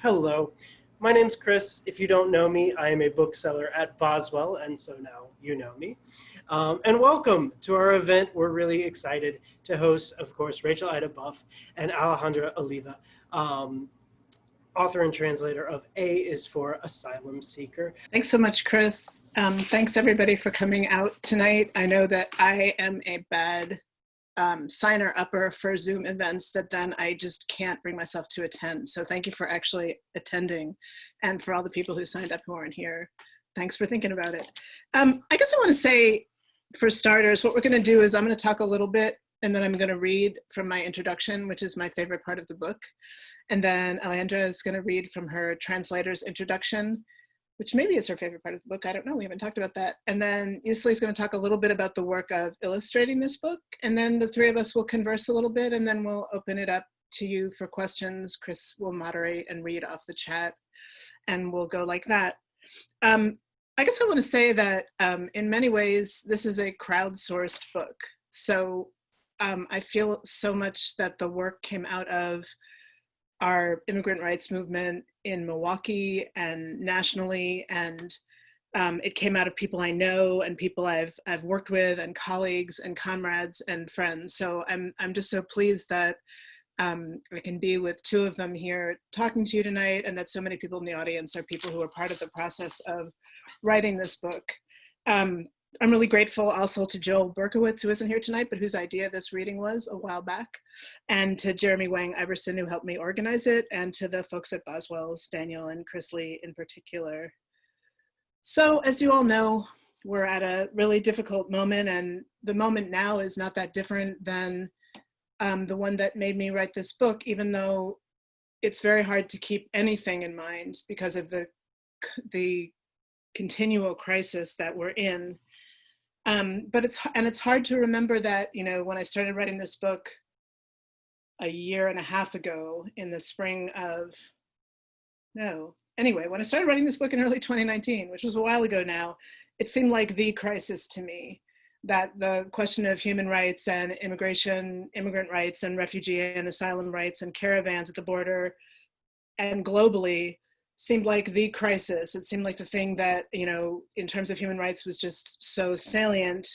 Hello, my name's Chris. If you don't know me, I am a bookseller at Boswell, and so now you know me. And welcome to our event. We're really excited to host, of course, Rachel Ida Buff and Alejandra Oliva, author and translator of A is for Asylum Seeker. Thanks so much, Chris. Thanks everybody for coming out tonight. I know that I am a bad signer-upper for Zoom events that then I just can't bring myself to attend. So thank you for actually attending, and for all the people who signed up who aren't here. Thanks for thinking about it. I guess I want to say, for starters, what we're going to do is I'm going to talk a little bit, and then I'm going to read from my introduction, which is my favorite part of the book. And then Alejandra is going to read from her translator's introduction, which maybe is her favorite part of the book. I don't know. We haven't talked about that. And then Yusli is going to talk a little bit about the work of illustrating this book. And then the three of us will converse a little bit, and then we'll open it up to you for questions. Chris will moderate and read off the chat, and we'll go like that. I guess I want to say that in many ways, this is a crowdsourced book. So I feel so much that the work came out of our immigrant rights movement in Milwaukee and nationally, and it came out of people I know and people I've worked with, and colleagues and comrades and friends. So I'm just so pleased that I can be with two of them here talking to you tonight, and that so many people in the audience are people who are part of the process of writing this book. I'm really grateful also to Joel Berkowitz, who isn't here tonight, but whose idea this reading was a while back, and to Jeremy Wang Iverson, who helped me organize it, and to the folks at Boswell's, Daniel and Chris Lee in particular. So as you all know, we're at a really difficult moment, and the moment now is not that different than the one that made me write this book, even though it's very hard to keep anything in mind because of the continual crisis that we're in. But it's hard to remember that, you know, when I started writing this book a year and a half ago in the spring of, when I started writing this book in early 2019, which was a while ago now, it seemed like the crisis to me, that the question of human rights and immigration, immigrant rights and refugee and asylum rights and caravans at the border and globally seemed like the crisis. It seemed like the thing that, you know, in terms of human rights was just so salient.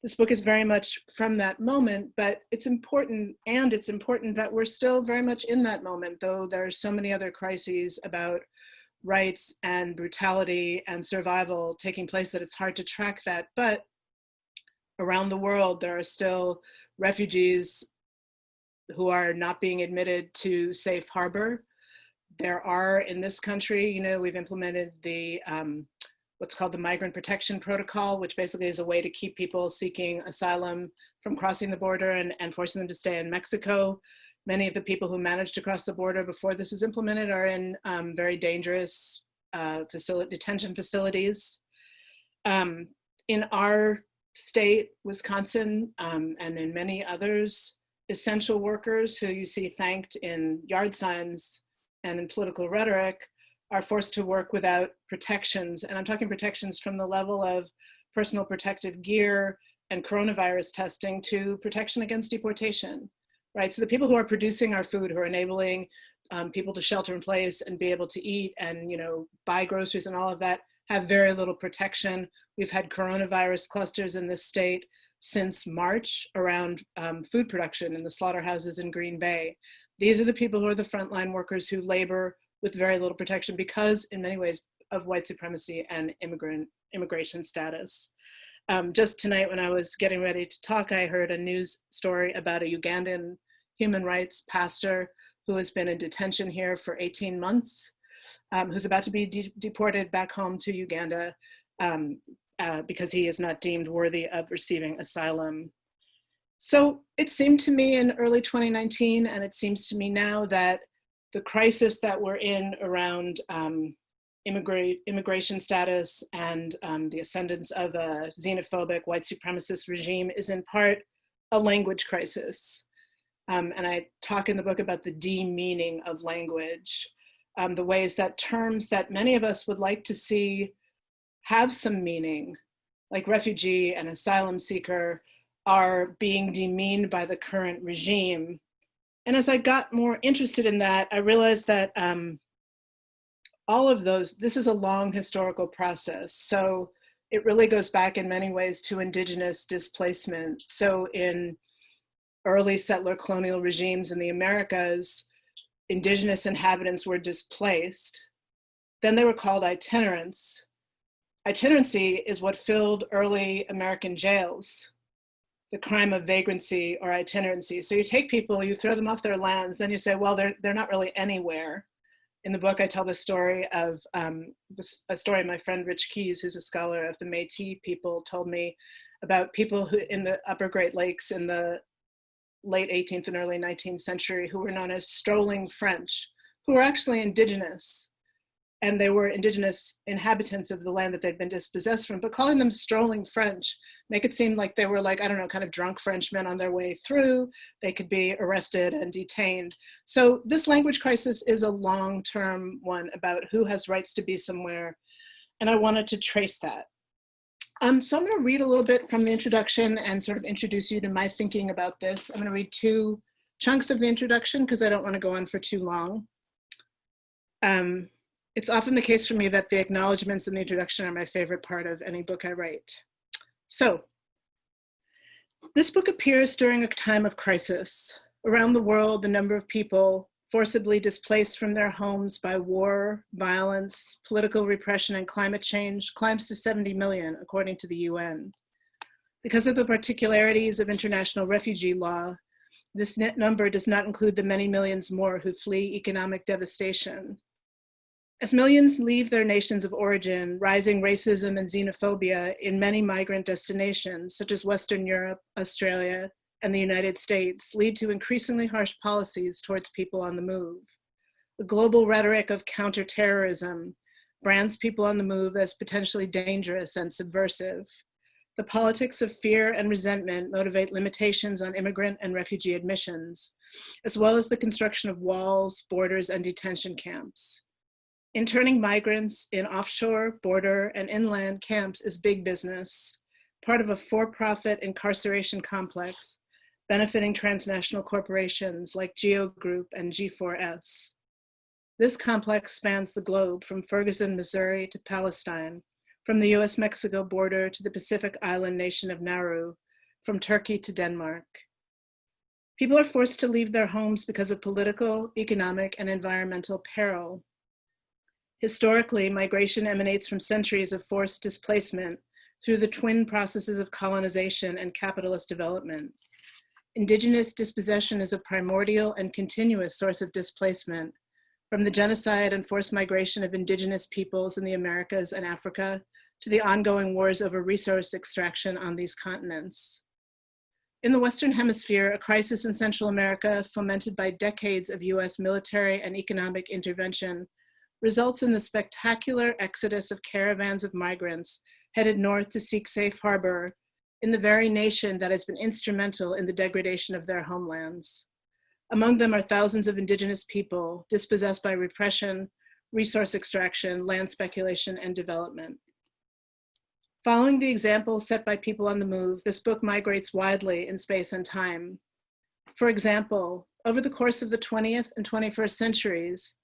This book is very much from that moment, but it's important that we're still very much in that moment, though there are so many other crises about rights and brutality and survival taking place that it's hard to track that. But around the world, there are still refugees who are not being admitted to safe harbor. There are, in this country, you know, we've implemented the what's called the Migrant Protection Protocol, which basically is a way to keep people seeking asylum from crossing the border and forcing them to stay in Mexico. Many of the people who managed to cross the border before this was implemented are in very dangerous detention facilities. In our state, Wisconsin, and in many others, essential workers who you see thanked in yard signs and in political rhetoric are forced to work without protections. And I'm talking protections from the level of personal protective gear and coronavirus testing to protection against deportation, right? So the people who are producing our food, who are enabling people to shelter in place and be able to eat and, you know, buy groceries and all of that, have very little protection. We've had coronavirus clusters in this state since March around food production in the slaughterhouses in Green Bay. These are the people who are the frontline workers who labor with very little protection because, in many ways, of white supremacy and immigration status. Just tonight, when I was getting ready to talk, I heard a news story about a Ugandan human rights pastor who has been in detention here for 18 months, who's about to be deported back home to Uganda because he is not deemed worthy of receiving asylum. So it seemed to me in early 2019, and it seems to me now, that the crisis that we're in around immigration status and the ascendance of a xenophobic white supremacist regime is in part a language crisis. And I talk in the book about the demeaning of language, the ways that terms that many of us would like to see have some meaning, like refugee and asylum seeker, are being demeaned by the current regime. And as I got more interested in that, I realized that all of those, this is a long historical process. So it really goes back in many ways to indigenous displacement. So in early settler colonial regimes in the Americas, indigenous inhabitants were displaced. Then they were called itinerants. Itinerancy is what filled early American jails, the crime of vagrancy or itinerancy. So you take people, you throw them off their lands, then you say, well, they're not really anywhere. In the book, I tell the story of a story my friend Rich Keyes, who's a scholar of the Métis people, told me about people who in the Upper Great Lakes in the late 18th and early 19th century who were known as strolling French, who were actually indigenous. And they were indigenous inhabitants of the land that they'd been dispossessed from, but calling them strolling French make it seem like they were like, I don't know, kind of drunk Frenchmen on their way through. They could be arrested and detained. So this language crisis is a long-term one about who has rights to be somewhere. And I wanted to trace that. So I'm gonna read a little bit from the introduction and sort of introduce you to my thinking about this. I'm gonna read two chunks of the introduction because I don't wanna go on for too long. It's often the case for me that the acknowledgements in the introduction are my favorite part of any book I write. So, this book appears during a time of crisis. Around the world, the number of people forcibly displaced from their homes by war, violence, political repression, and climate change climbs to 70 million, according to the UN. Because of the particularities of international refugee law, this net number does not include the many millions more who flee economic devastation. As millions leave their nations of origin, rising racism and xenophobia in many migrant destinations, such as Western Europe, Australia, and the United States, lead to increasingly harsh policies towards people on the move. The global rhetoric of counterterrorism brands people on the move as potentially dangerous and subversive. The politics of fear and resentment motivate limitations on immigrant and refugee admissions, as well as the construction of walls, borders, and detention camps. Interning migrants in offshore, border, and inland camps is big business, part of a for-profit incarceration complex benefiting transnational corporations like Geo Group and G4S. This complex spans the globe from Ferguson, Missouri to Palestine, from the US-Mexico border to the Pacific island nation of Nauru, from Turkey to Denmark. People are forced to leave their homes because of political, economic, and environmental peril. Historically, migration emanates from centuries of forced displacement through the twin processes of colonization and capitalist development. Indigenous dispossession is a primordial and continuous source of displacement, from the genocide and forced migration of indigenous peoples in the Americas and Africa to the ongoing wars over resource extraction on these continents. In the Western Hemisphere, a crisis in Central America fomented by decades of US military and economic intervention results in the spectacular exodus of caravans of migrants headed north to seek safe harbor in the very nation that has been instrumental in the degradation of their homelands. Among them are thousands of indigenous people dispossessed by repression, resource extraction, land speculation, and development. Following the example set by people on the move, this book migrates widely in space and time. For example, over the course of the 20th and 21st centuries,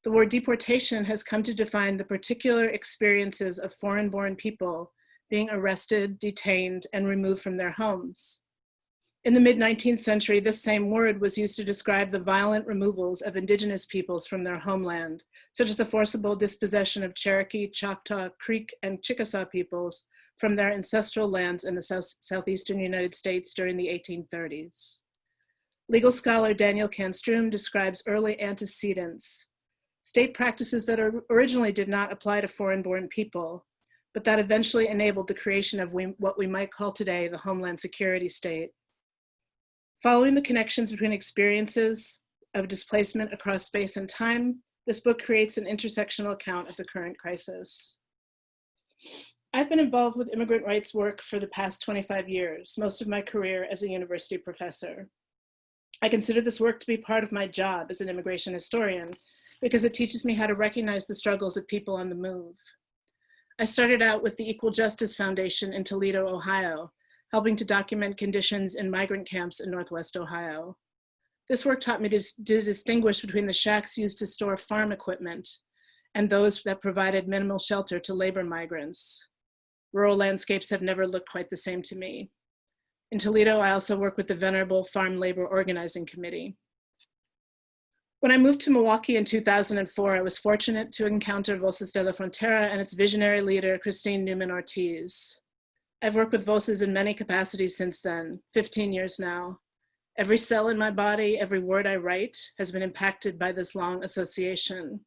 the word deportation has come to define the particular experiences of foreign-born people being arrested, detained, and removed from their homes. In the mid-19th century, this same word was used to describe the violent removals of indigenous peoples from their homeland, such as the forcible dispossession of Cherokee, Choctaw, Creek, and Chickasaw peoples from their ancestral lands in the southeastern United States during the 1830s. Legal scholar Daniel Canstrom describes early antecedents, state practices that originally did not apply to foreign-born people, but that eventually enabled the creation of what we might call today the Homeland Security State. Following the connections between experiences of displacement across space and time, this book creates an intersectional account of the current crisis. I've been involved with immigrant rights work for the past 25 years, most of my career as a university professor. I consider this work to be part of my job as an immigration historian because it teaches me how to recognize the struggles of people on the move. I started out with the Equal Justice Foundation in Toledo, Ohio, helping to document conditions in migrant camps in Northwest Ohio. This work taught me to distinguish between the shacks used to store farm equipment and those that provided minimal shelter to labor migrants. Rural landscapes have never looked quite the same to me. In Toledo, I also work with the venerable Farm Labor Organizing Committee. When I moved to Milwaukee in 2004, I was fortunate to encounter Voces de la Frontera and its visionary leader, Christine Newman Ortiz. I've worked with Voces in many capacities since then, 15 years now. Every cell in my body, every word I write has been impacted by this long association.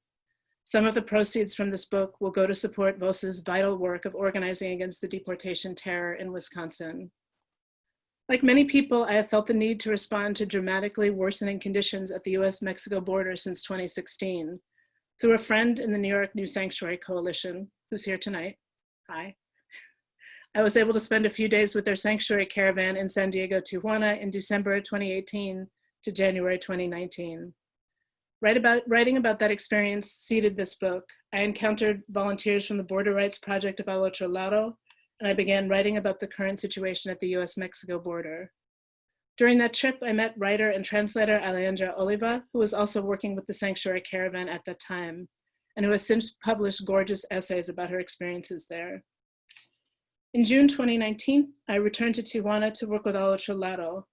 Some of the proceeds from this book will go to support Voces' vital work of organizing against the deportation terror in Wisconsin. Like many people, I have felt the need to respond to dramatically worsening conditions at the US-Mexico border since 2016. Through a friend in the New York New Sanctuary Coalition, who's here tonight, hi, I was able to spend a few days with their sanctuary caravan in San Diego, Tijuana in December 2018 to January 2019. Writing about that experience seeded this book. I encountered volunteers from the Border Rights Project of Al Otro Lado, and I began writing about the current situation at the US-Mexico border. During that trip, I met writer and translator Alejandra Oliva, who was also working with the Sanctuary Caravan at that time, and who has since published gorgeous essays about her experiences there. In June 2019, I returned to Tijuana to work with Al Otro Lado.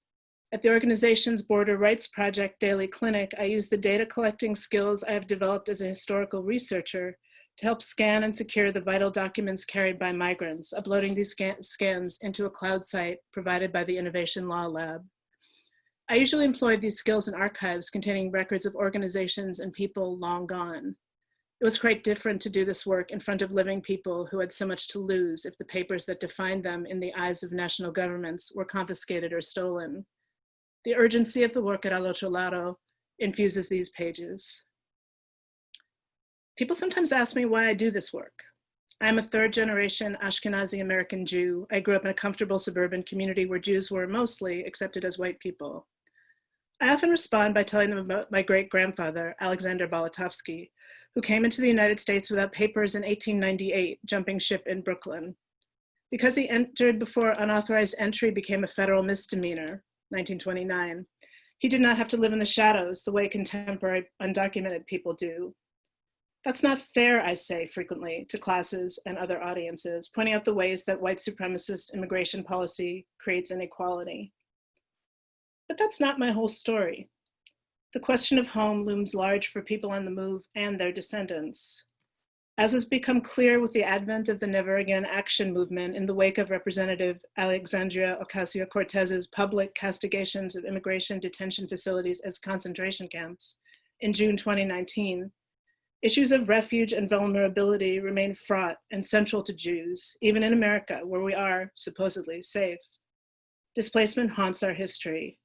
At the organization's Border Rights Project Daily Clinic, I used the data collecting skills I have developed as a historical researcher to help scan and secure the vital documents carried by migrants, uploading these scans into a cloud site provided by the Innovation Law Lab. I usually employed these skills in archives containing records of organizations and people long gone. It was quite different to do this work in front of living people who had so much to lose if the papers that defined them in the eyes of national governments were confiscated or stolen. The urgency of the work at Al Otro Lado infuses these pages. People sometimes ask me why I do this work. I'm a third-generation Ashkenazi American Jew. I grew up in a comfortable suburban community where Jews were mostly accepted as white people. I often respond by telling them about my great-grandfather, Alexander Balatovsky, who came into the United States without papers in 1898, jumping ship in Brooklyn. Because he entered before unauthorized entry became a federal misdemeanor, 1929, he did not have to live in the shadows the way contemporary undocumented people do. That's not fair, I say frequently to classes and other audiences, pointing out the ways that white supremacist immigration policy creates inequality. But that's not my whole story. The question of home looms large for people on the move and their descendants. As has become clear with the advent of the Never Again Action movement in the wake of Representative Alexandria Ocasio-Cortez's public castigations of immigration detention facilities as concentration camps in June 2019, issues of refuge and vulnerability remain fraught and central to Jews, even in America, where we are supposedly safe. Displacement haunts our history.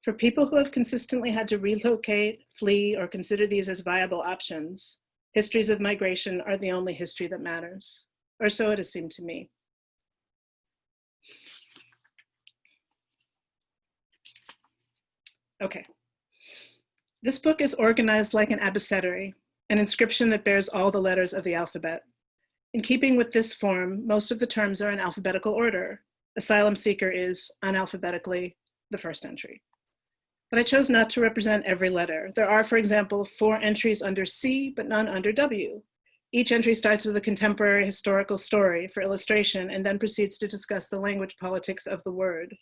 For people who have consistently had to relocate, flee, or consider these as viable options, histories of migration are the only history that matters, or so it has seemed to me. Okay. This book is organized like an abecedary, an inscription that bears all the letters of the alphabet. In keeping with this form, most of the terms are in alphabetical order. Asylum Seeker is, unalphabetically, the first entry. But I chose not to represent every letter. There are, for example, 4 entries under C, but none under W. Each entry starts with a contemporary historical story for illustration and then proceeds to discuss the language politics of the word.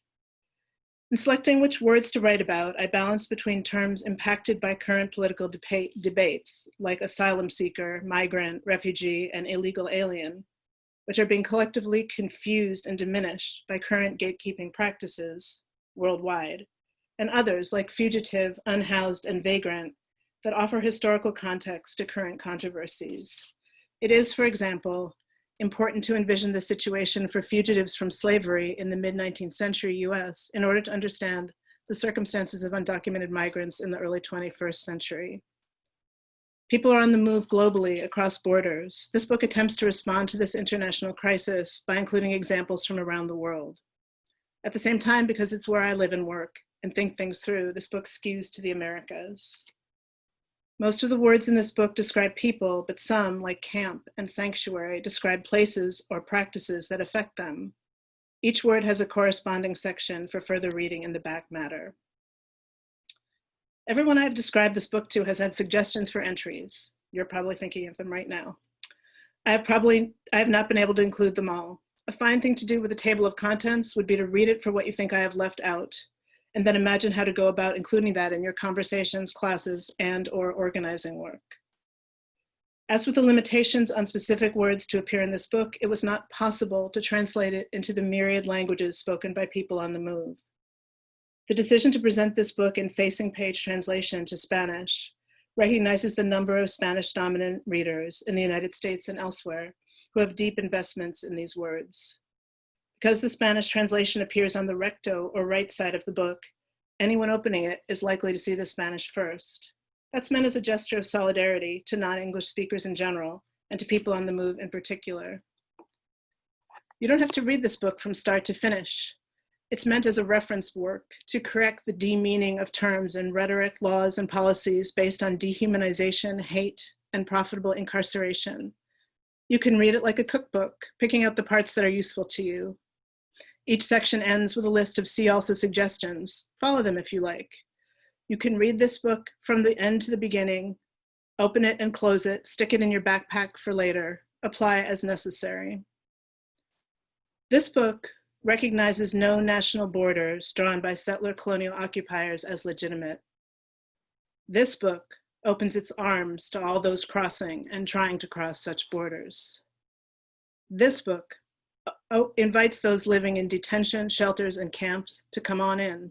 In selecting which words to write about, I balanced between terms impacted by current political debates, like asylum seeker, migrant, refugee, and illegal alien, which are being collectively confused and diminished by current gatekeeping practices worldwide, and others like fugitive, unhoused, and vagrant that offer historical context to current controversies. It is, for example, important to envision the situation for fugitives from slavery in the mid-19th century US in order to understand the circumstances of undocumented migrants in the early 21st century. People are on the move globally across borders. This book attempts to respond to this international crisis by including examples from around the world. At the same time, because it's where I live and work and think things through, this book skews to the Americas. Most of the words in this book describe people, but some, like camp and sanctuary, describe places or practices that affect them. Each word has a corresponding section for further reading in the back matter. Everyone I've described this book to has had suggestions for entries. You're probably thinking of them right now. I have not been able to include them all. A fine thing to do with a table of contents would be to read it for what you think I have left out, and then imagine how to go about including that in your conversations, classes, and/or organizing work. As with the limitations on specific words to appear in this book, it was not possible to translate it into the myriad languages spoken by people on the move. The decision to present this book in facing page translation to Spanish recognizes the number of Spanish-dominant readers in the United States and elsewhere who have deep investments in these words. Because the Spanish translation appears on the recto or right side of the book, anyone opening it is likely to see the Spanish first. That's meant as a gesture of solidarity to non-English speakers in general and to people on the move in particular. You don't have to read this book from start to finish. It's meant as a reference work to correct the demeaning of terms and rhetoric, laws, and policies based on dehumanization, hate, and profitable incarceration. You can read it like a cookbook, picking out the parts that are useful to you. Each section ends with a list of see also suggestions. Follow them if you like. You can read this book from the end to the beginning, open it and close it, stick it in your backpack for later, apply as necessary. This book recognizes no national borders drawn by settler colonial occupiers as legitimate. This book opens its arms to all those crossing and trying to cross such borders. This book invites those living in detention, shelters, and camps to come on in.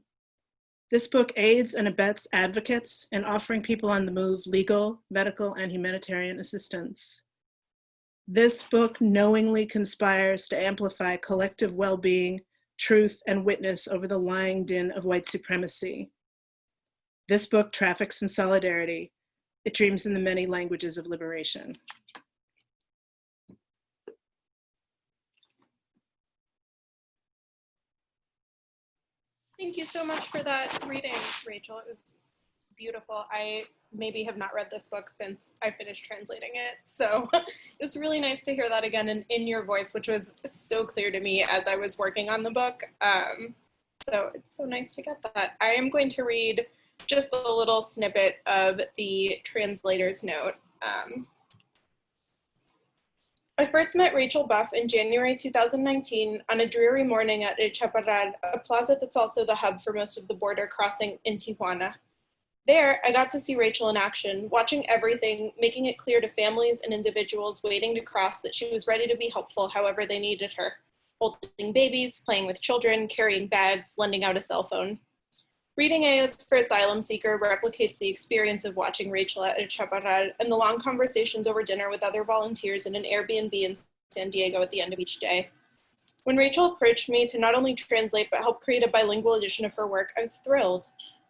This book aids and abets advocates in offering people on the move legal, medical, and humanitarian assistance. This book knowingly conspires to amplify collective well-being, truth, and witness over the lying din of white supremacy. This book traffics in solidarity. It dreams in the many languages of liberation. Thank you so much for that reading, Rachel. It was beautiful. I maybe have not read this book since I finished translating it. So it was really nice to hear that again in your voice, which was so clear to me as I was working on the book. So it's so nice to get that. I am going to read just a little snippet of the translator's note. I first met Rachel Buff in January 2019 on a dreary morning at El Chaparral, a plaza that's also the hub for most of the border crossing in Tijuana. There, I got to see Rachel in action, watching everything, making it clear to families and individuals waiting to cross that she was ready to be helpful however they needed her, holding babies, playing with children, carrying bags, lending out a cell phone. Reading A is for Asylum Seeker replicates the experience of watching Rachel at El Chaparral and the long conversations over dinner with other volunteers in an Airbnb in San Diego at the end of each day. When Rachel approached me to not only translate but help create a bilingual edition of her work, I was thrilled.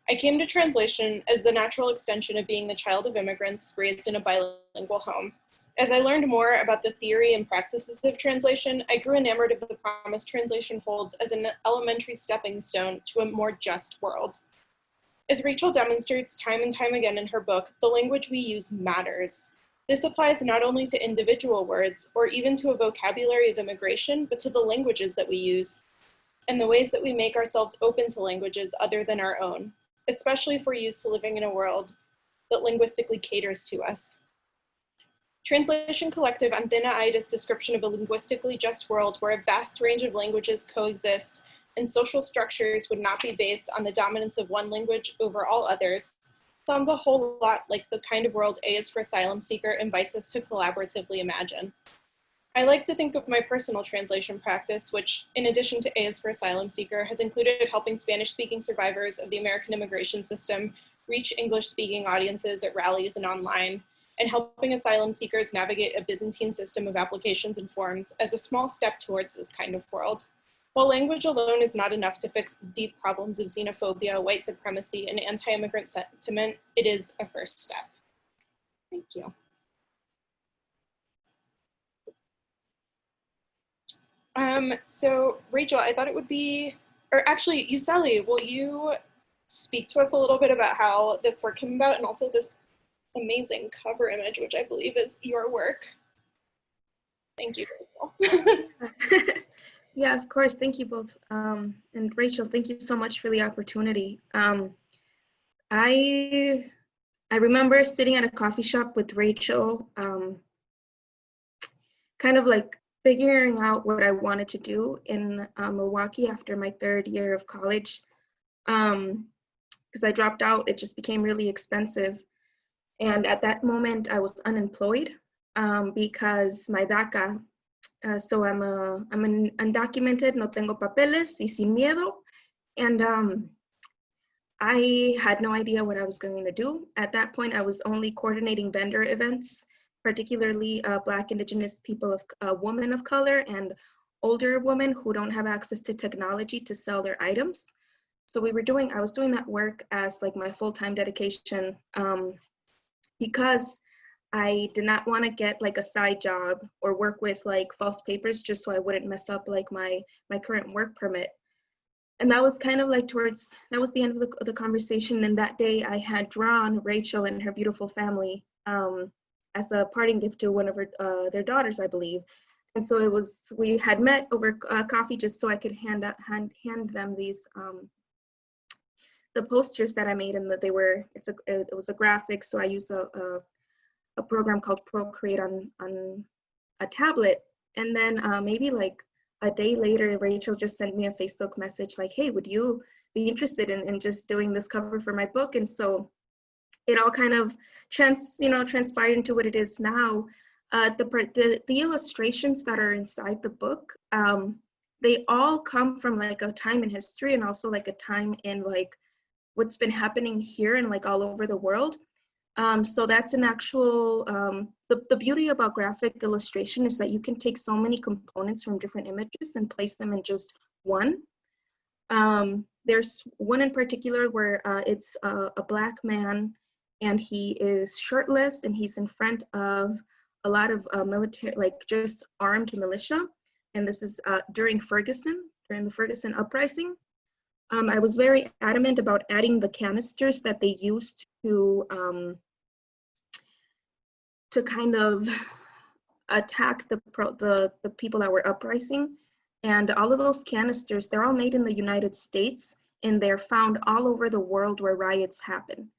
I came to translation as the natural extension of being the child of immigrants raised in a bilingual home. As I learned more about the theory and practices of translation, I grew enamored of the promise translation holds as an elementary stepping stone to a more just world. As Rachel demonstrates time and time again in her book, the language we use matters. This applies not only to individual words or even to a vocabulary of immigration, but to the languages that we use and the ways that we make ourselves open to languages other than our own, especially if we're used to living in a world that linguistically caters to us. Translation Collective Antena Aida's description of a linguistically just world where a vast range of languages coexist and social structures would not be based on the dominance of one language over all others sounds a whole lot like the kind of world A is for Asylum Seeker invites us to collaboratively imagine. I like to think of my personal translation practice, which, in addition to A is for Asylum Seeker, has included helping Spanish-speaking survivors of the American immigration system reach English-speaking audiences at rallies and online, and helping asylum seekers navigate a Byzantine system of applications and forms as a small step towards this kind of world. While language alone is not enough to fix the deep problems of xenophobia, white supremacy, and anti-immigrant sentiment, it is a first step. Thank you. So Rachel, I thought it would be, or actually, Yuseli, will you speak to us a little bit about how this work came about and also this amazing cover image, which I believe is your work. Thank you, Rachel. Yeah, of course. Thank you both. And Rachel, thank you so much for the opportunity. I I remember sitting at a coffee shop with Rachel, kind of like figuring out what I wanted to do in Milwaukee after my 3rd year of college. Because I dropped out, it just became really expensive. And at that moment, I was unemployed because my DACA, so I'm an undocumented, no tengo papeles, y sin miedo. And I had no idea what I was going to do. At that point, I was only coordinating vendor events, particularly Black, Indigenous people of women of color and older women who don't have access to technology to sell their items. So I was doing that work as like my full-time dedication because I did not want to get like a side job or work with like false papers just so I wouldn't mess up like my current work permit. And that was kind of like that was the end of the conversation. And that day I had drawn Rachel and her beautiful family as a parting gift to one of their daughters, I believe. And so we had met over coffee just so I could hand them these, the posters that I made, and that it was a graphic. So I used a program called Procreate on a tablet. And then maybe like a day later, Rachel just sent me a Facebook message like, hey, would you be interested in just doing this cover for my book? And so it all kind of transpired into what it is now. The illustrations that are inside the book, they all come from like a time in history and also like a time in like what's been happening here and like all over the world. So that's an actual, the beauty about graphic illustration is that you can take so many components from different images and place them in just one. There's one in particular where it's a Black man and he is shirtless and he's in front of a lot of military, like just armed militia. And this is during the Ferguson uprising. I was very adamant about adding the canisters that they used to kind of attack the people that were uprising. And all of those canisters, they're all made in the United States and they're found all over the world where riots happen.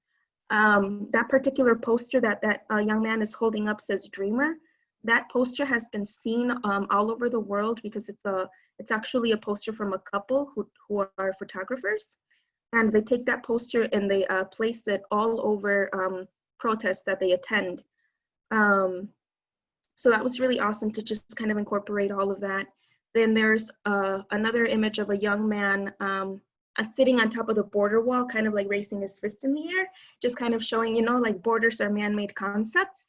That particular poster that young man is holding up says Dreamer. That poster has been seen all over the world because it's actually a poster from a couple who are photographers. And they take that poster and they place it all over protests that they attend. So that was really awesome to just kind of incorporate all of that. Then there's another image of a young man sitting on top of the border wall, kind of like raising his fist in the air, just kind of showing, like borders are man-made concepts.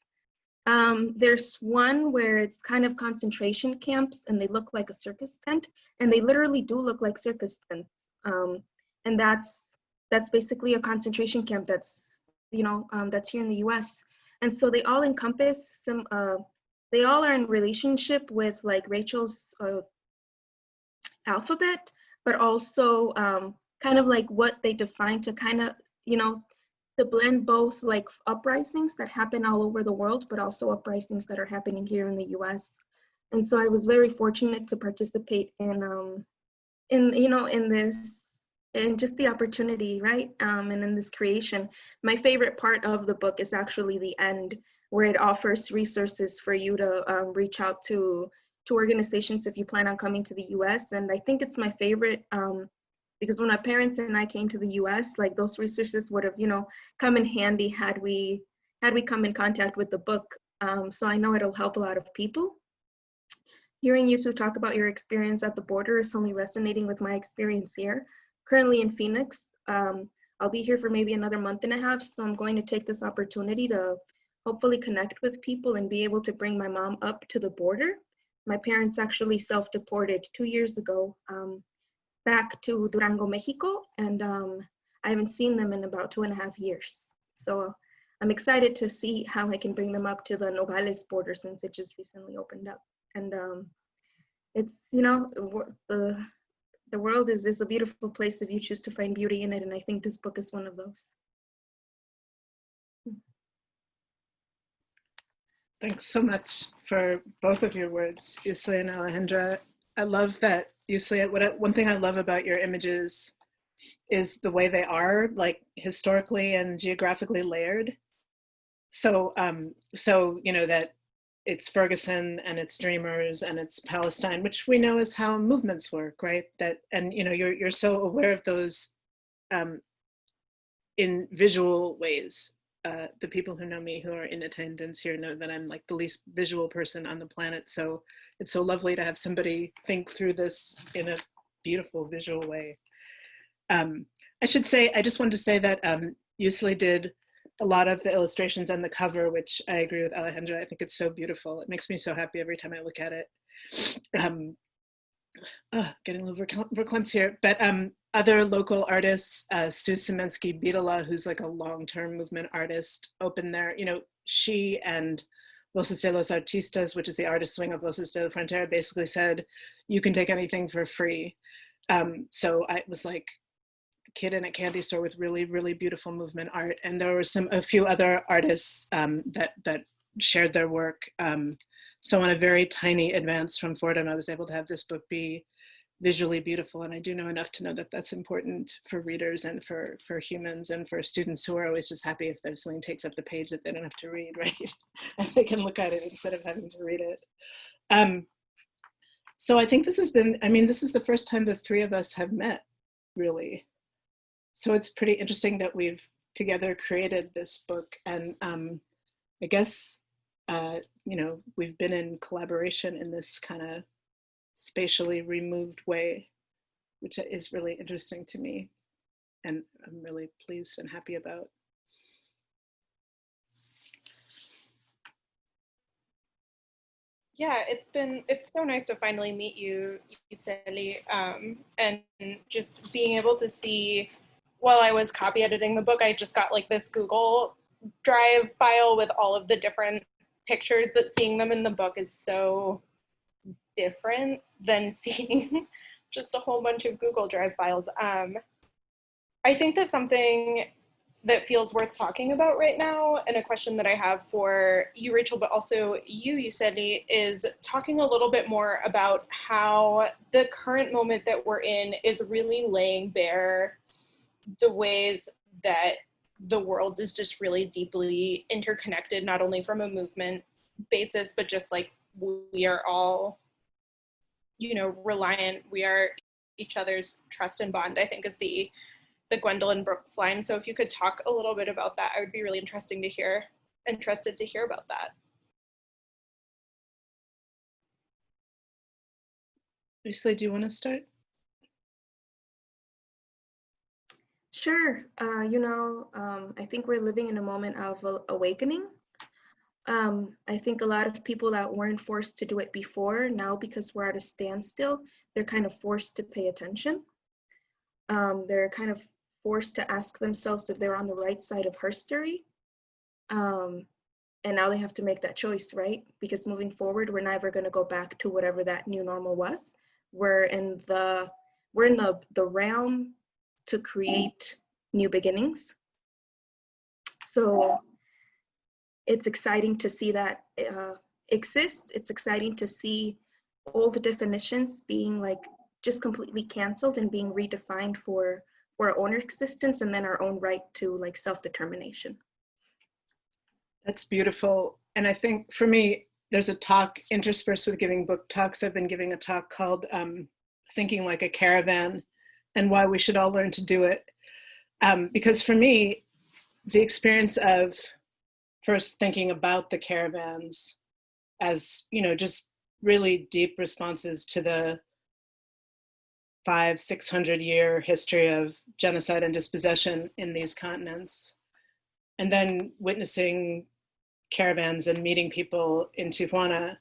There's one where it's kind of concentration camps and they look like a circus tent, and they literally do look like circus tents. And that's basically a concentration camp that's here in the US. And so they all encompass they all are in relationship with like Rachel's alphabet, but also kind of like what they define to kind of, to blend both like uprisings that happen all over the world, but also uprisings that are happening here in the US. And so I was very fortunate to participate in this, and just the opportunity, right? And in this creation. My favorite part of the book is actually the end, where it offers resources for you to reach out to organizations if you plan on coming to the US. And I think it's my favorite because when my parents and I came to the US, like those resources would have, come in handy had we come in contact with the book. So I know it'll help a lot of people. Hearing you two talk about your experience at the border is only resonating with my experience here. Currently in Phoenix, I'll be here for maybe another month and a half, so I'm going to take this opportunity to hopefully connect with people and be able to bring my mom up to the border. My parents actually self-deported 2 years ago back to Durango, Mexico, and I haven't seen them in about 2.5 years. So I'm excited to see how I can bring them up to the Nogales border since it just recently opened up. And it's, the world is a beautiful place if you choose to find beauty in it, and I think this book is one of those. Thanks so much for both of your words, Yusli and Alejandra. I love that, Yusli, one thing I love about your images is the way they are, like historically and geographically layered. So you know that it's Ferguson and it's Dreamers and it's Palestine, which we know is how movements work, right? That, and you know, you're so aware of those in visual ways. The people who know me who are in attendance here know that I'm like the least visual person on the planet. So it's so lovely to have somebody think through this in a beautiful visual way. I should say, I just wanted to say that Yusli did a lot of the illustrations and the cover, which I agree with Alejandra. I think it's so beautiful. It makes me so happy every time I look at it. Getting a little verklempt here, but other local artists, Sue Semensky Bidala, who's like a long-term movement artist, opened there. You know, she and Voces de los Artistas, which is the artist wing of Voces de la Frontera, basically said, you can take anything for free. So I was like a kid in a candy store with really, really beautiful movement art. And there were a few other artists that shared their work. So on a very tiny advance from Fordham, I was able to have this book be visually beautiful. And I do know enough to know that that's important for readers and for humans and for students who are always just happy if there's something takes up the page that they don't have to read, right? And they can look at it instead of having to read it. So I think this has been, I mean, this is the first time the three of us have met, really. So it's pretty interesting that we've together created this book. And I guess, you know, we've been in collaboration in this kind of spatially removed way, which is really interesting to me. And I'm really pleased and happy about. Yeah, it's so nice to finally meet you, Yuseli, and just being able to see, while I was copy editing the book, I just got like this Google Drive file with all of the different pictures, but seeing them in the book is so different than seeing just a whole bunch of Google Drive files. I think that something that feels worth talking about right now, and a question that I have for you, Rachel, but also you, Yuseli, is talking a little bit more about how the current moment that we're in is really laying bare the ways that the world is just really deeply interconnected, not only from a movement basis, but just like we are all, you know, reliant. We are each other's trust and bond, I think is the Gwendolyn Brooks line. So if you could talk a little bit about that, I would be really interested to hear about that. Yusli, do you want to start? Sure. You know, I think we're living in a moment of awakening. I think a lot of people that weren't forced to do it before, now because we're at a standstill, they're kind of forced to pay attention. They're kind of forced to ask themselves if they're on the right side of history. And now they have to make that choice, right? Because moving forward, we're never going to go back to whatever that new normal was. We're in the realm to create new beginnings. So it's exciting to see that exist. It's exciting to see all the definitions being like just completely canceled and being redefined for our own existence and then our own right to like self-determination. That's beautiful. And I think for me, there's a talk interspersed with giving book talks. I've been giving a talk called Thinking Like a Caravan and Why We Should All Learn to Do It. Because for me, the experience of first thinking about the caravans as, you know, just really deep responses to the 500-600 year history of genocide and dispossession in these continents. And then witnessing caravans and meeting people in Tijuana.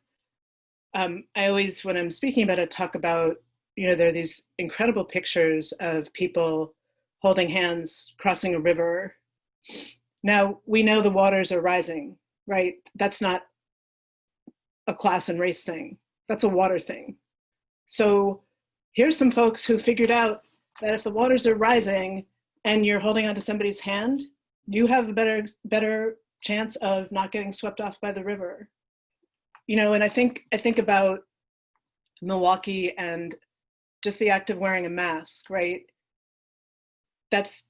I always, when I'm speaking about it, talk about, you know, there are these incredible pictures of people holding hands, crossing a river. Now, we know the waters are rising, right? That's not a class and race thing. That's a water thing. So here's some folks who figured out that if the waters are rising and you're holding onto somebody's hand, you have a better chance of not getting swept off by the river. You know, and I think about Milwaukee and just the act of wearing a mask, right? That's,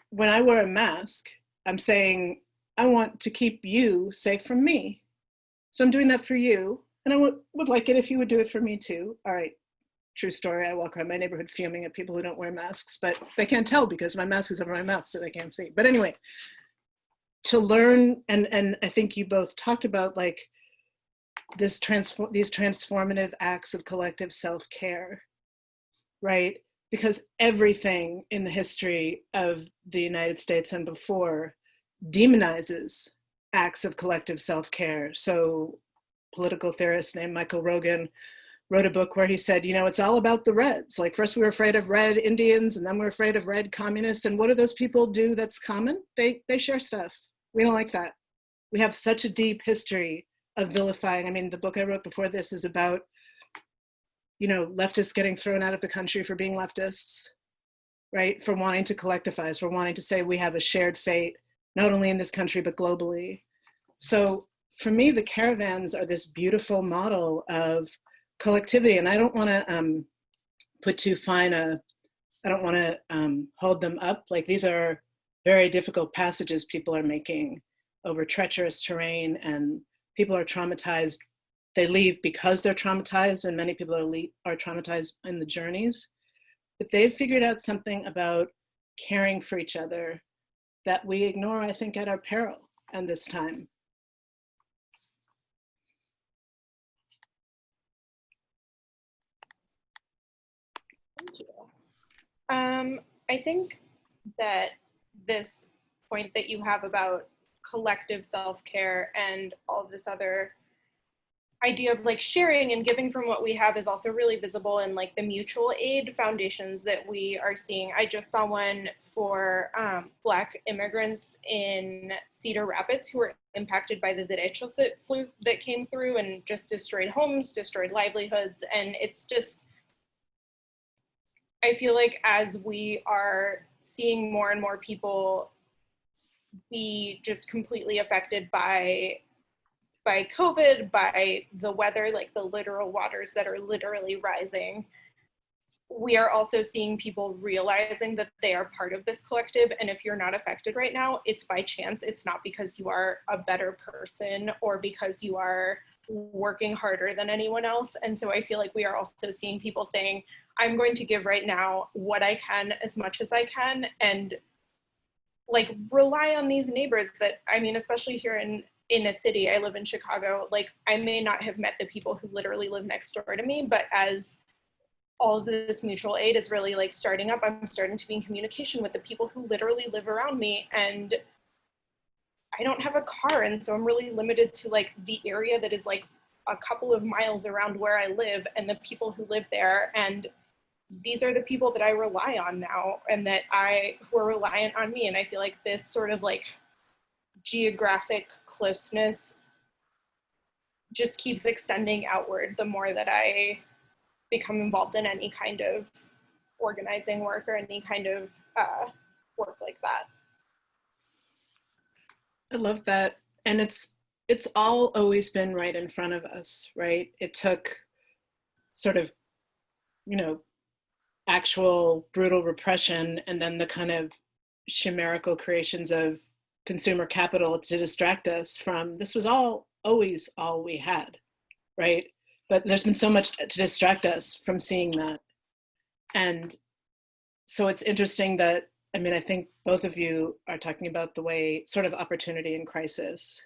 when I wear a mask, I'm saying I want to keep you safe from me. So I'm doing that for you. And I would like it if you would do it for me too. All right, true story. I walk around my neighborhood fuming at people who don't wear masks, but they can't tell because my mask is over my mouth, so they can't see. But anyway, to learn, and I think you both talked about like these transformative acts of collective self-care, right? Because everything in the history of the United States and before demonizes acts of collective self-care. So political theorist named Michael Rogan wrote a book where he said, you know, it's all about the Reds. Like first we were afraid of red Indians and then we're afraid of red communists. And what do those people do that's common? They share stuff. We don't like that. We have such a deep history of vilifying. I mean, the book I wrote before this is about, you know, leftists getting thrown out of the country for being leftists, right? For wanting to collectivize, for wanting to say we have a shared fate, not only in this country, but globally. So for me, the caravans are this beautiful model of collectivity. And I don't want to put too fine a, I don't want to hold them up. Like these are very difficult passages people are making over treacherous terrain, and people are traumatized. They leave because they're traumatized, and many people are traumatized in the journeys. But they've figured out something about caring for each other that we ignore, I think, at our peril and this time. Thank you. I think that this point that you have about collective self-care and all of this other idea of like sharing and giving from what we have is also really visible in like the mutual aid foundations that we are seeing. I just saw one for Black immigrants in Cedar Rapids who were impacted by the derechos that came through and just destroyed homes, destroyed livelihoods. And it's just, I feel like as we are seeing more and more people be just completely affected by COVID, by the weather, like the literal waters that are literally rising, we are also seeing people realizing that they are part of this collective. And if you're not affected right now, it's by chance. It's not because you are a better person or because you are working harder than anyone else. And so I feel like we are also seeing people saying, I'm going to give right now what I can, as much as I can, and like rely on these neighbors that, I mean, especially here in a city, I live in Chicago, like I may not have met the people who literally live next door to me, but as all of this mutual aid is really like starting up, I'm starting to be in communication with the people who literally live around me. And I don't have a car, and so I'm really limited to like the area that is like a couple of miles around where I live and the people who live there. And these are the people that I rely on now and who are reliant on me. And I feel like this sort of like geographic closeness just keeps extending outward the more that I become involved in any kind of organizing work or any kind of work like that. I love that. And it's all always been right in front of us, right? It took sort of, you know, actual brutal repression and then the kind of chimerical creations of consumer capital to distract us from, this was always all we had, right? But there's been so much to distract us from seeing that. And so it's interesting that, I mean, I think both of you are talking about the way sort of opportunity and crisis,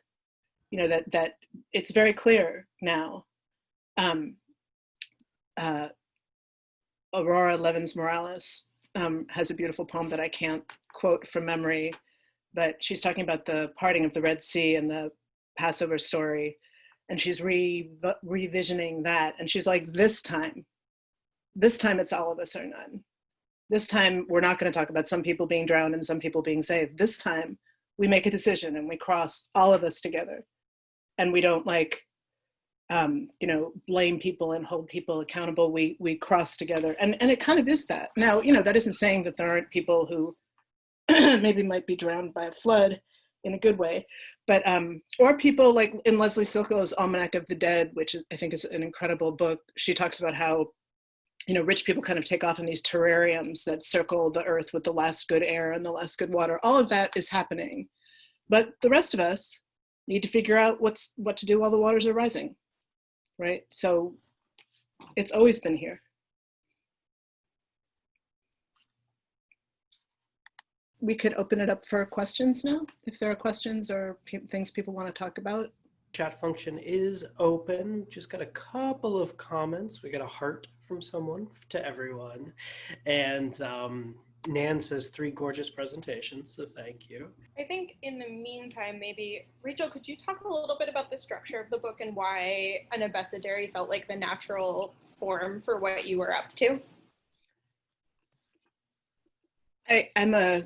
you know, that it's very clear now. Aurora Levins Morales has a beautiful poem that I can't quote from memory, but she's talking about the parting of the Red Sea and the Passover story. And she's revisioning that. And she's like, this time it's all of us or none. This time we're not going to talk about some people being drowned and some people being saved. This time we make a decision and we cross all of us together. And we don't like, you know, blame people and hold people accountable. We cross together. And it kind of is that. Now, you know, that isn't saying that there aren't people who maybe might be drowned by a flood in a good way, but, or people like in Leslie Silco's Almanac of the Dead, which is, I think is an incredible book. She talks about how, you know, rich people kind of take off in these terrariums that circle the earth with the last good air and the last good water. All of that is happening. But the rest of us need to figure out what to do while the waters are rising, right? So it's always been here. We could open it up for questions now, if there are questions or things people want to talk about. Chat function is open. Just got a couple of comments. We got a heart from someone to everyone. And Nan says 3 gorgeous presentations, so thank you. I think in the meantime, maybe, Rachel, could you talk a little bit about the structure of the book and why an abecedary felt like the natural form for what you were up to? I'm a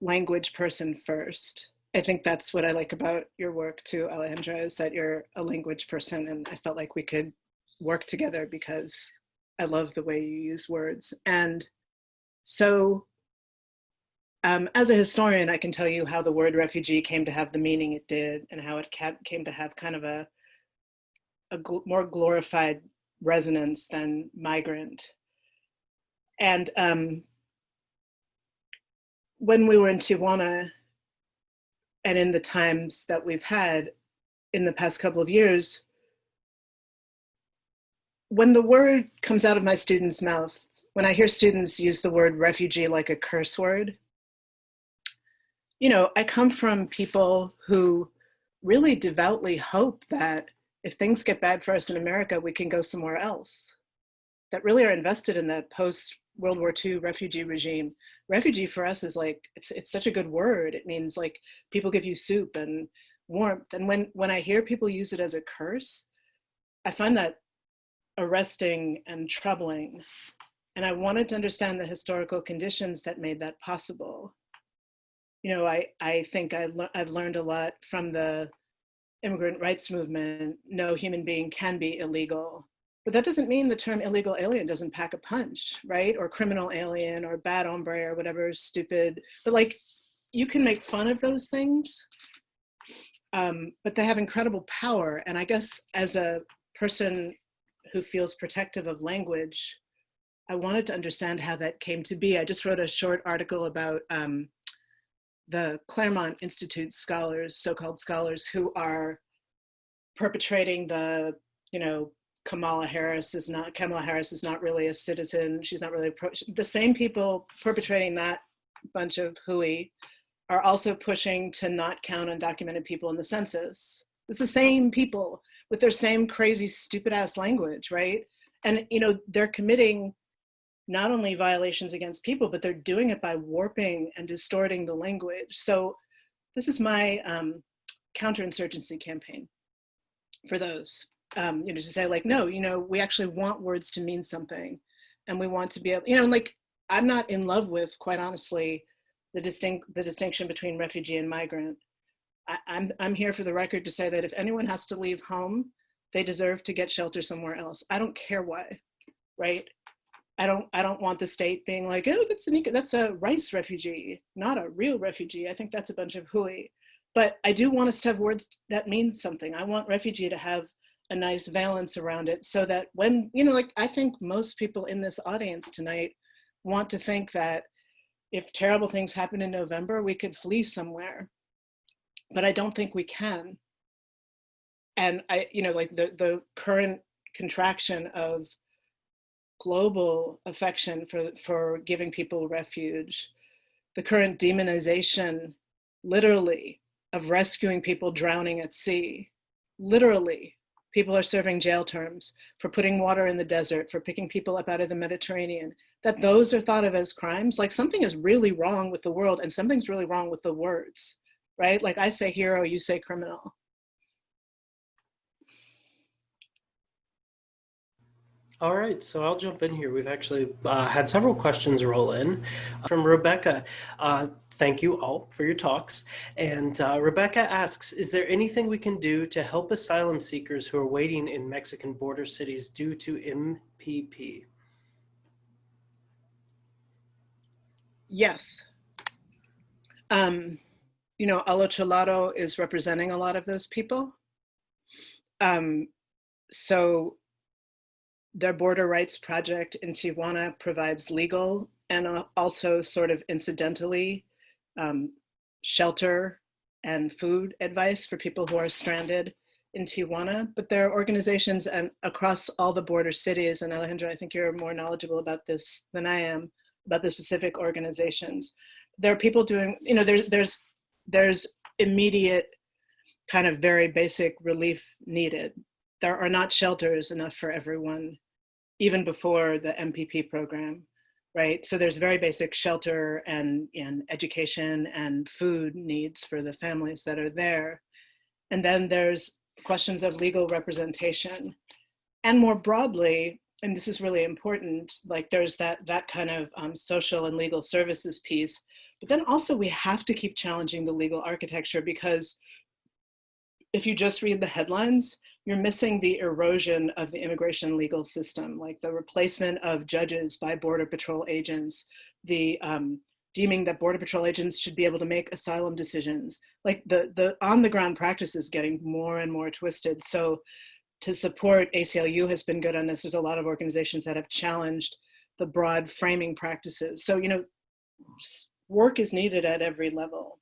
language person first. I think that's what I like about your work too, Alejandra, is that you're a language person, and I felt like we could work together because I love the way you use words. And so as a historian, I can tell you how the word refugee came to have the meaning it did, and how it came to have kind of a more glorified resonance than migrant. And when we were in Tijuana, and in the times that we've had in the past couple of years, when the word comes out of my students' mouth, when I hear students use the word refugee like a curse word, you know, I come from people who really devoutly hope that if things get bad for us in America, we can go somewhere else, that really are invested in that post-World War II refugee regime. Refugee for us is like, it's such a good word. It means like people give you soup and warmth. And when I hear people use it as a curse, I find that arresting and troubling. And I wanted to understand the historical conditions that made that possible. You know, I think I've learned a lot from the immigrant rights movement. No human being can be illegal. But that doesn't mean the term illegal alien doesn't pack a punch, right? Or criminal alien or bad hombre or whatever, stupid. But like, you can make fun of those things, but they have incredible power. And I guess as a person who feels protective of language, I wanted to understand how that came to be. I just wrote a short article about the Claremont Institute scholars, so-called scholars, who are perpetrating the, you know, Kamala Harris is not really a citizen. She's not really, the same people perpetrating that bunch of hooey are also pushing to not count undocumented people in the census. It's the same people with their same crazy, stupid ass language, right? And, you know, they're committing not only violations against people, but they're doing it by warping and distorting the language. So this is my counterinsurgency campaign for those. You know, to say like, no, you know, we actually want words to mean something, and we want to be able, you know, like, I'm not in love with, quite honestly, the distinction between refugee and migrant. I'm here for the record to say that if anyone has to leave home, they deserve to get shelter somewhere else. I don't care why, right? I don't want the state being like, oh, that's a rice refugee, not a real refugee. I think that's a bunch of hooey. But I do want us to have words that mean something. I want refugee to have a nice valence around it, so that when, you know, like, I think most people in this audience tonight want to think that if terrible things happen in November, we could flee somewhere, but I don't think we can. And I, you know, like the current contraction of global affection for giving people refuge, the current demonization, literally, of rescuing people drowning at sea, literally. People are serving jail terms for putting water in the desert, for picking people up out of the Mediterranean, that those are thought of as crimes. Like, something is really wrong with the world, and something's really wrong with the words, right? Like, I say hero, you say criminal. All right, so I'll jump in here. We've actually had several questions roll in from Rebecca. Thank you all for your talks. And Rebecca asks, is there anything we can do to help asylum seekers who are waiting in Mexican border cities due to MPP? Yes. You know, Alo Cholado is representing a lot of those people. So their border rights project in Tijuana provides legal and also sort of incidentally shelter and food advice for people who are stranded in Tijuana, but there are organizations and across all the border cities, and Alejandra, I think you're more knowledgeable about this than I am, about the specific organizations. There are people doing, you know, there's immediate kind of very basic relief needed. There are not shelters enough for everyone, even before the MPP program, right? So there's very basic shelter and education and food needs for the families that are there. And then there's questions of legal representation. And more broadly, and this is really important, like there's that kind of social and legal services piece, but then also we have to keep challenging the legal architecture, because if you just read the headlines, you're missing the erosion of the immigration legal system, like the replacement of judges by Border Patrol agents, the deeming that Border Patrol agents should be able to make asylum decisions. Like the on-the-ground practice is getting more and more twisted. So to support, ACLU has been good on this. There's a lot of organizations that have challenged the broad framing practices. So, you know, work is needed at every level.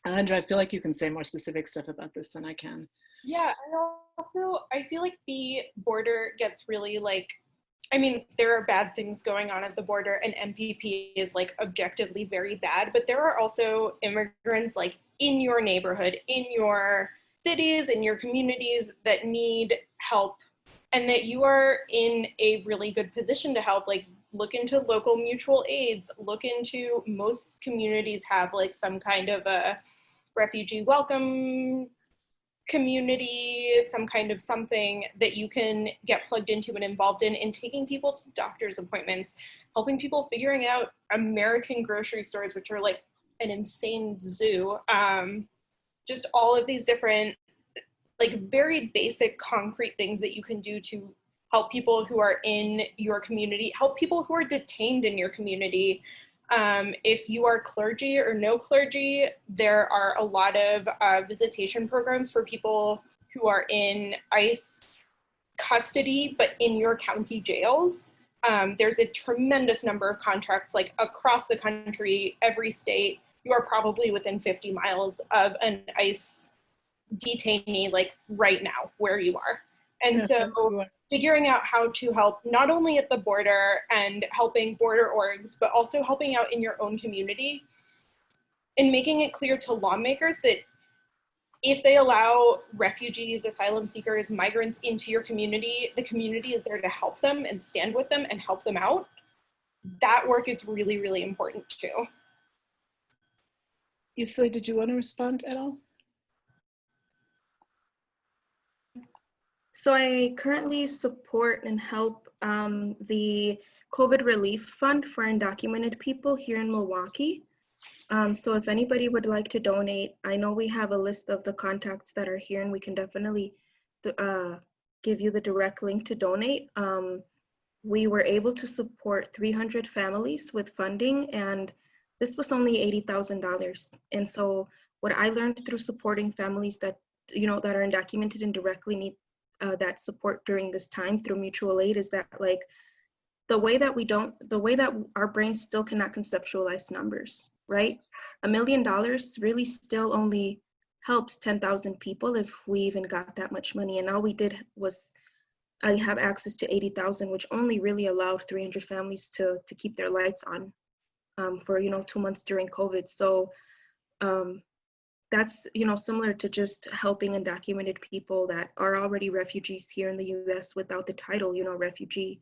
Alejandra, I feel like you can say more specific stuff about this than I can. Yeah, and also I feel like the border gets really like, I mean, there are bad things going on at the border, and MPP is like objectively very bad, but there are also immigrants like in your neighborhood, in your cities, in your communities that need help, and that you are in a really good position to help. Like, look into local mutual aids, look into, most communities have like some kind of a refugee welcome community, some kind of something that you can get plugged into and involved in taking people to doctor's appointments, helping people figuring out American grocery stores, which are like an insane zoo. Just all of these different, like very basic concrete things that you can do to help people who are in your community, help people who are detained in your community. If you are clergy or no clergy, there are a lot of visitation programs for people who are in ICE custody, but in your county jails. There's a tremendous number of contracts, like across the country, every state. You are probably within 50 miles of an ICE detainee, like right now, where you are. And so figuring out how to help not only at the border and helping border orgs, but also helping out in your own community, and making it clear to lawmakers that if they allow refugees, asylum seekers, migrants into your community, the community is there to help them and stand with them and help them out. That work is really, really important too. Yusli, did you want to respond at all? So I currently support and help the COVID Relief Fund for undocumented people here in Milwaukee. So if anybody would like to donate, I know we have a list of the contacts that are here, and we can definitely give you the direct link to donate. We were able to support 300 families with funding, and this was only $80,000. And so what I learned through supporting families that, you know, that are undocumented and directly need that support during this time through mutual aid is that, like, the way that our brains still cannot conceptualize numbers, right? $1 million really still only helps 10,000 people if we even got that much money. And all we did was have access to 80,000, which only really allowed 300 families to keep their lights on for, you know, 2 months during COVID. So that's, you know, similar to just helping undocumented people that are already refugees here in the US without the title, you know, refugee,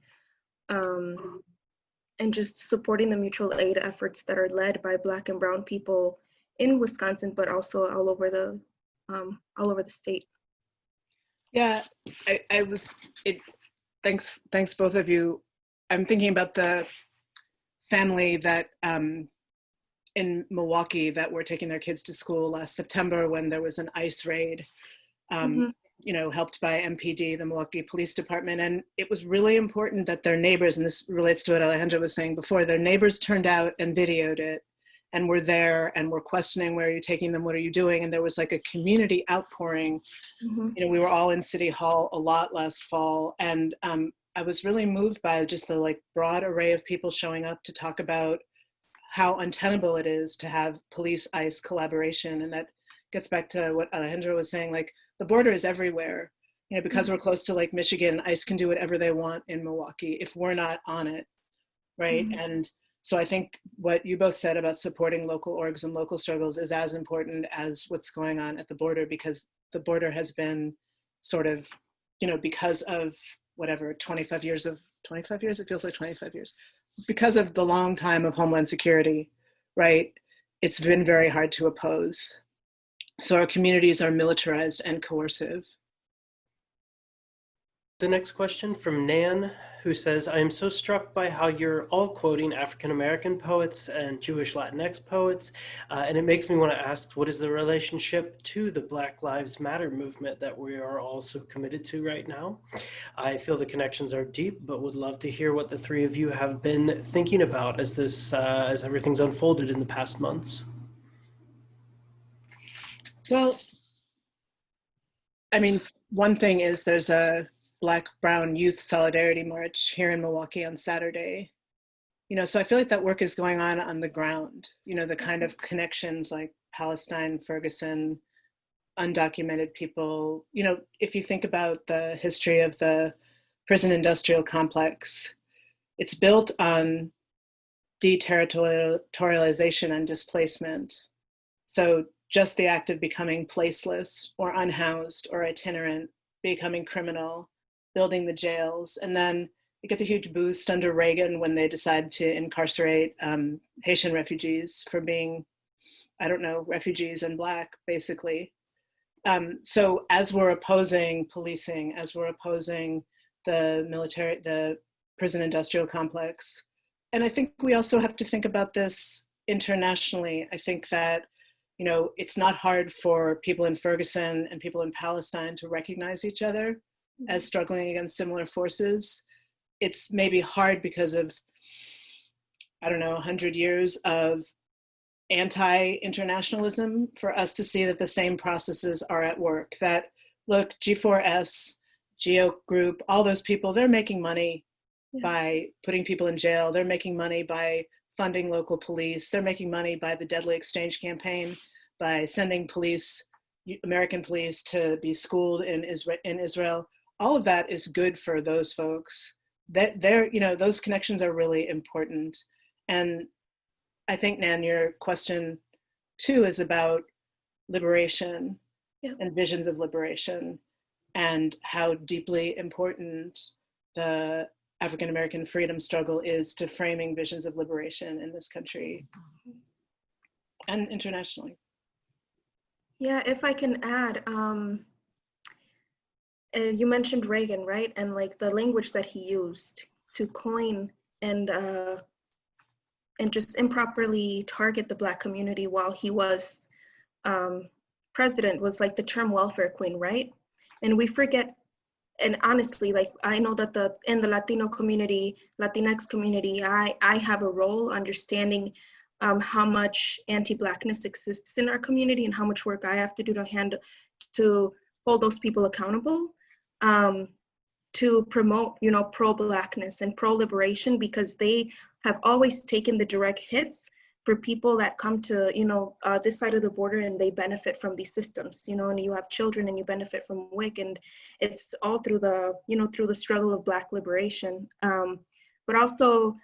and just supporting the mutual aid efforts that are led by Black and Brown people in Wisconsin, but also all over the state. Yeah, thanks both of you. I'm thinking about the family that in Milwaukee that were taking their kids to school last September when there was an ICE raid, you know, helped by MPD, the Milwaukee Police Department. And it was really important that their neighbors, and this relates to what Alejandra was saying before, their neighbors turned out and videoed it and were there and were questioning, where are you taking them? What are you doing? And there was like a community outpouring. You know, we were all in City Hall a lot last fall. And I was really moved by just the like broad array of people showing up to talk about how untenable it is to have police ICE collaboration, and that gets back to what Alejandra was saying, like the border is everywhere. You know, because we're close to Lake Michigan, ICE can do whatever they want in Milwaukee if we're not on it, right? Mhm. And so I think what you both said about supporting local orgs and local struggles is as important as what's going on at the border, because the border has been sort of, you know, because of whatever, 25 years, it feels like 25 years, because of the long time of Homeland Security, right? It's been very hard to oppose. So our communities are militarized and coercive. The next question from Nan, who says, I am so struck by how you're all quoting African-American poets and Jewish Latinx poets, and it makes me want to ask, what is the relationship to the Black Lives Matter movement that we are all so committed to right now? I feel the connections are deep, but would love to hear what the three of you have been thinking about as everything's unfolded in the past months. Well, I mean, one thing is there's a Black-Brown Youth Solidarity March here in Milwaukee on Saturday. You know, so I feel like that work is going on the ground, you know, the kind of connections like Palestine, Ferguson, undocumented people. You know, if you think about the history of the prison industrial complex, it's built on deterritorialization and displacement. So just the act of becoming placeless or unhoused or itinerant, becoming criminal, building the jails, and then it gets a huge boost under Reagan when they decide to incarcerate Haitian refugees for being, I don't know, refugees and Black, basically. So as we're opposing policing, as we're opposing the prison industrial complex, and I think we also have to think about this internationally. I think that, you know, it's not hard for people in Ferguson and people in Palestine to recognize each other as struggling against similar forces. It's maybe hard because of, I don't know, 100 years of anti-internationalism for us to see that the same processes are at work. That, look, G4S, Geo Group, all those people, they're making money by putting people in jail. They're making money by funding local police. They're making money by the Deadly Exchange campaign, by sending police, American police, to be schooled in Israel. All of that is good for those folks. That they're, you know, those connections are really important. And I think, Nan, your question too is about liberation and visions of liberation, and how deeply important the African American freedom struggle is to framing visions of liberation in this country and internationally. Yeah, if I can add, you mentioned Reagan, right? And like the language that he used to coin and just improperly target the Black community while he was president was like the term welfare queen, right? And we forget, and honestly, like I know that in the Latino community, Latinx community, I have a role understanding how much anti-Blackness exists in our community and how much work I have to do to hold those people accountable, to promote, you know, pro-Blackness and pro-liberation, because they have always taken the direct hits for people that come to, you know, this side of the border, and they benefit from these systems, you know, and you have children and you benefit from WIC, and it's all through the, you know, through the struggle of Black liberation. But also,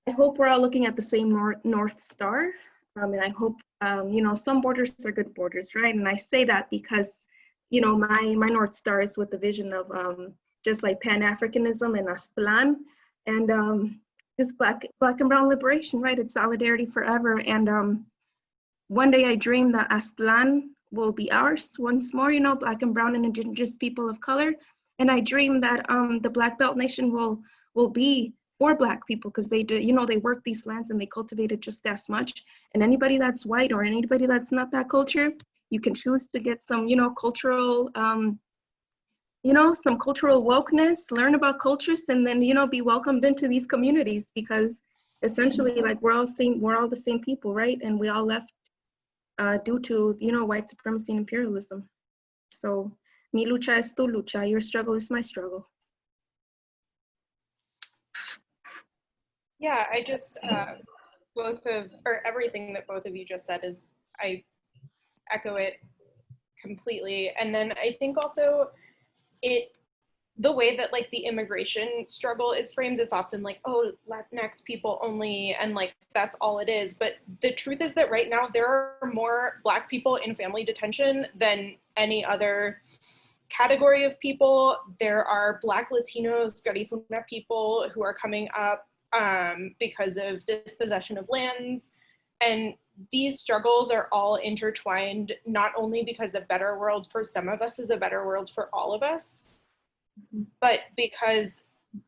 I hope we're all looking at the same North Star. And I hope, you know, some borders are good borders, right? And I say that because, you know, my North Star is with the vision of just like Pan-Africanism and Aztlán, and just Black and brown liberation, right? It's solidarity forever. And one day I dream that Aztlán will be ours once more, you know, Black and brown and indigenous people of color. And I dream that the Black Belt Nation will be for Black people, because they do, you know, they work these lands and they cultivate it just as much. And anybody that's white or anybody that's not that culture, you can choose to get some, you know, cultural, you know, some cultural wokeness, learn about cultures, and then, you know, be welcomed into these communities, because essentially, like, we're all the same people, right? And we all left due to, you know, white supremacy and imperialism. So, mi lucha es tu lucha, your struggle is my struggle. Yeah, I just everything that both of you just said is I echo it completely. And then I think also the way that like the immigration struggle is framed is often like, oh, Latinx people only, and like that's all it is. But the truth is that right now there are more Black people in family detention than any other category of people. There are Black Latinos, Garifuna people who are coming up because of dispossession of lands. And these struggles are all intertwined, not only because a better world for some of us is a better world for all of us, but because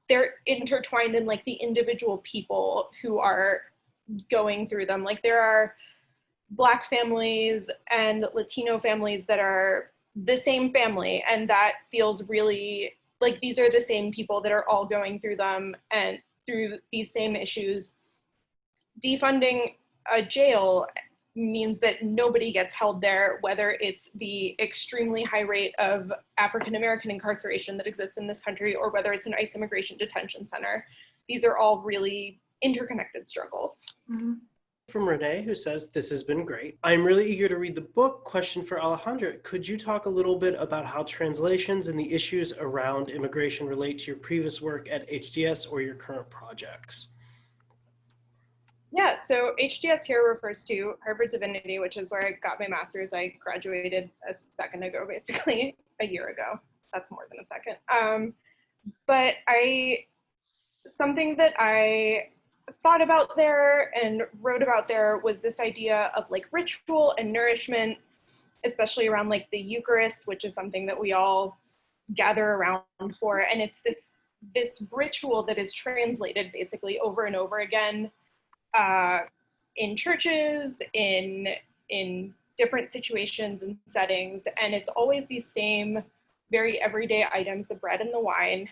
they're intertwined in like the individual people who are going through them. Like there are Black families and Latino families that are the same family, and that feels really like these are the same people that are all going through them and through these same issues. Defunding a jail means that nobody gets held there, whether it's the extremely high rate of African-American incarceration that exists in this country, or whether it's an ICE immigration detention center. These are all really interconnected struggles. Mm-hmm. From Renee, who says, this has been great. I'm really eager to read the book. Question for Alejandra. Could you talk a little bit about how translations and the issues around immigration relate to your previous work at HDS or your current projects? Yeah, so HDS here refers to Harvard Divinity, which is where I got my master's. I graduated a second ago, basically, a year ago. That's more than a second. But something that I thought about there and wrote about there was this idea of like ritual and nourishment, especially around like the Eucharist, which is something that we all gather around for. And it's this ritual that is translated basically over and over again in churches, in different situations and settings. And it's always these same very everyday items, the bread and the wine.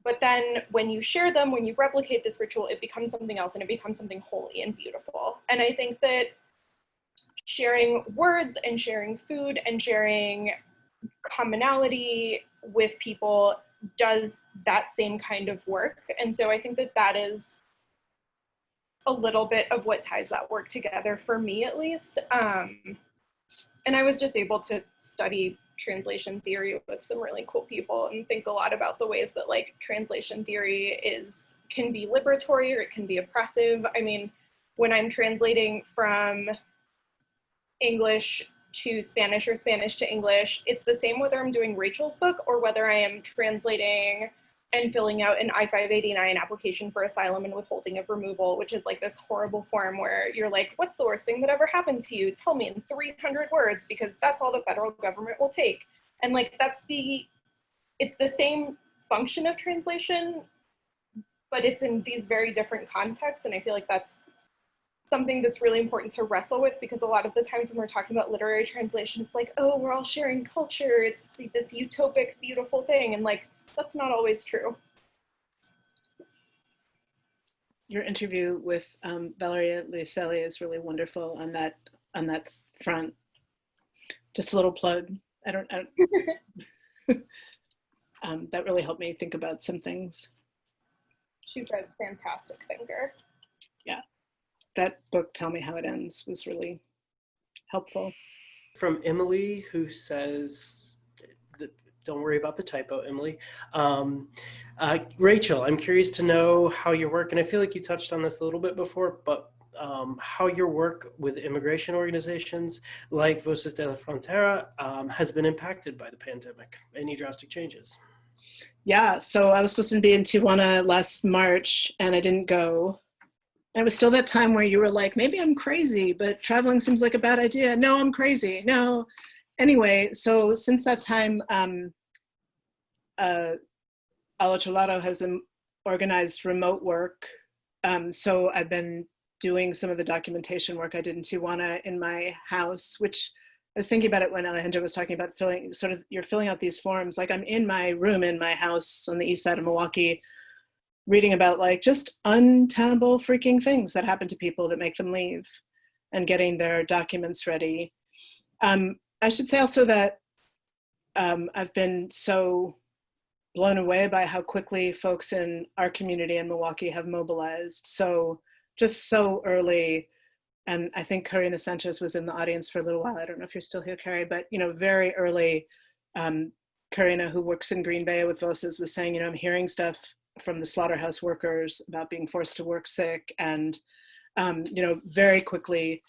But then when you share them, when you replicate this ritual, it becomes something else, and it becomes something holy and beautiful. And I think that sharing words and sharing food and sharing commonality with people does that same kind of work. And so I think that that is a little bit of what ties that work together for me, at least. And I was just able to study translation theory with some really cool people and think a lot about the ways that like translation theory can be liberatory or it can be oppressive. I mean, when I'm translating from English to Spanish or Spanish to English, it's the same whether I'm doing Rachel's book or whether I am translating and filling out an I-589 application for asylum and withholding of removal, which is like this horrible form where you're like, what's the worst thing that ever happened to you? Tell me in 300 words, because that's all the federal government will take. And like, it's the same function of translation, but it's in these very different contexts. And I feel like that's something that's really important to wrestle with, because a lot of the times when we're talking about literary translation, it's like, oh, we're all sharing culture. It's this utopic, beautiful thing. And like, that's not always true. Your interview with Valeria Luiselli is really wonderful on that front. Just a little plug. I don't that really helped me think about some things. She's a fantastic thinker. Yeah, that book, Tell Me How It Ends, was really helpful. From Emily, who says, don't worry about the typo, Emily. Rachel, I'm curious to know how your work, and I feel like you touched on this a little bit before, but how your work with immigration organizations like Voces de la Frontera has been impacted by the pandemic. Any drastic changes? Yeah, so I was supposed to be in Tijuana last March and I didn't go. And it was still that time where you were like, maybe I'm crazy, but traveling seems like a bad idea. No, I'm crazy. No. Anyway, so since that time, Al Otro Lado has organized remote work. So I've been doing some of the documentation work I did in Tijuana in my house, which I was thinking about it when Alejandra was talking about you're filling out these forms. Like I'm in my room in my house on the east side of Milwaukee, reading about like just untenable freaking things that happen to people that make them leave and getting their documents ready. I should say also that I've been so blown away by how quickly folks in our community in Milwaukee have mobilized. So just so early and I think Karina Sanchez was in the audience for a little while. I don't know if you're still here, Carrie, but very early, Karina, who works in Green Bay with Voces, was saying, I'm hearing stuff from the slaughterhouse workers about being forced to work sick, and very quickly,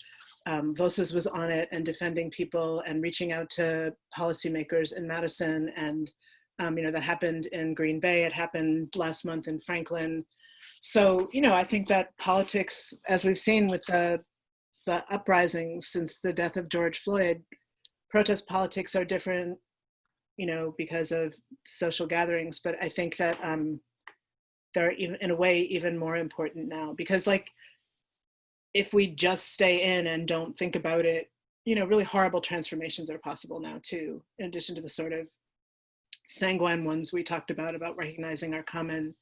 Voces was on it and defending people and reaching out to policymakers in Madison, and that happened in Green Bay. It happened last month in Franklin. So, I think that politics, as we've seen with the uprisings since the death of George Floyd, protest politics are different, because of social gatherings. But I think that they're in a way even more important now, because if we just stay in and don't think about it, really horrible transformations are possible now too, in addition to the sort of sanguine ones we talked about recognizing our common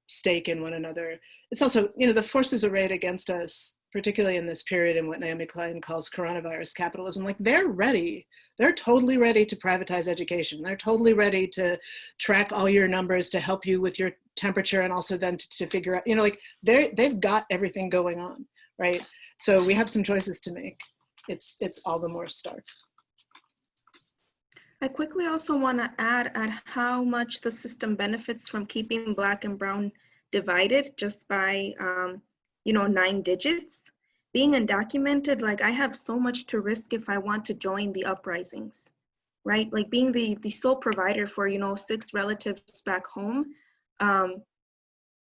stake in one another. It's also, the forces arrayed against us, particularly in this period in what Naomi Klein calls coronavirus capitalism, they're ready. They're totally ready to privatize education. They're totally ready to track all your numbers to help you with your temperature, and also then to figure out, they've got everything going on, right? So we have some choices to make. It's all the more stark. I quickly also want to add at how much the system benefits from keeping Black and Brown divided just by, 9 digits. Being undocumented, I have so much to risk if I want to join the uprisings, right? Being the sole provider for, 6 relatives back home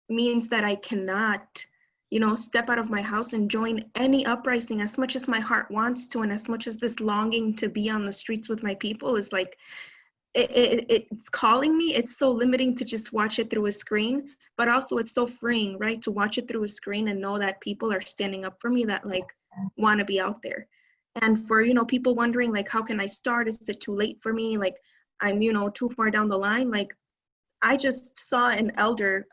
means that I cannot, step out of my house and join any uprising, as much as my heart wants to, and as much as this longing to be on the streets with my people is it's calling me. It's so limiting to just watch it through a screen, but also it's so freeing, right? To watch it through a screen and know that people are standing up for me, that want to be out there. And for, people wondering, how can I start? Is it too late for me? I'm, too far down the line. I just saw an elder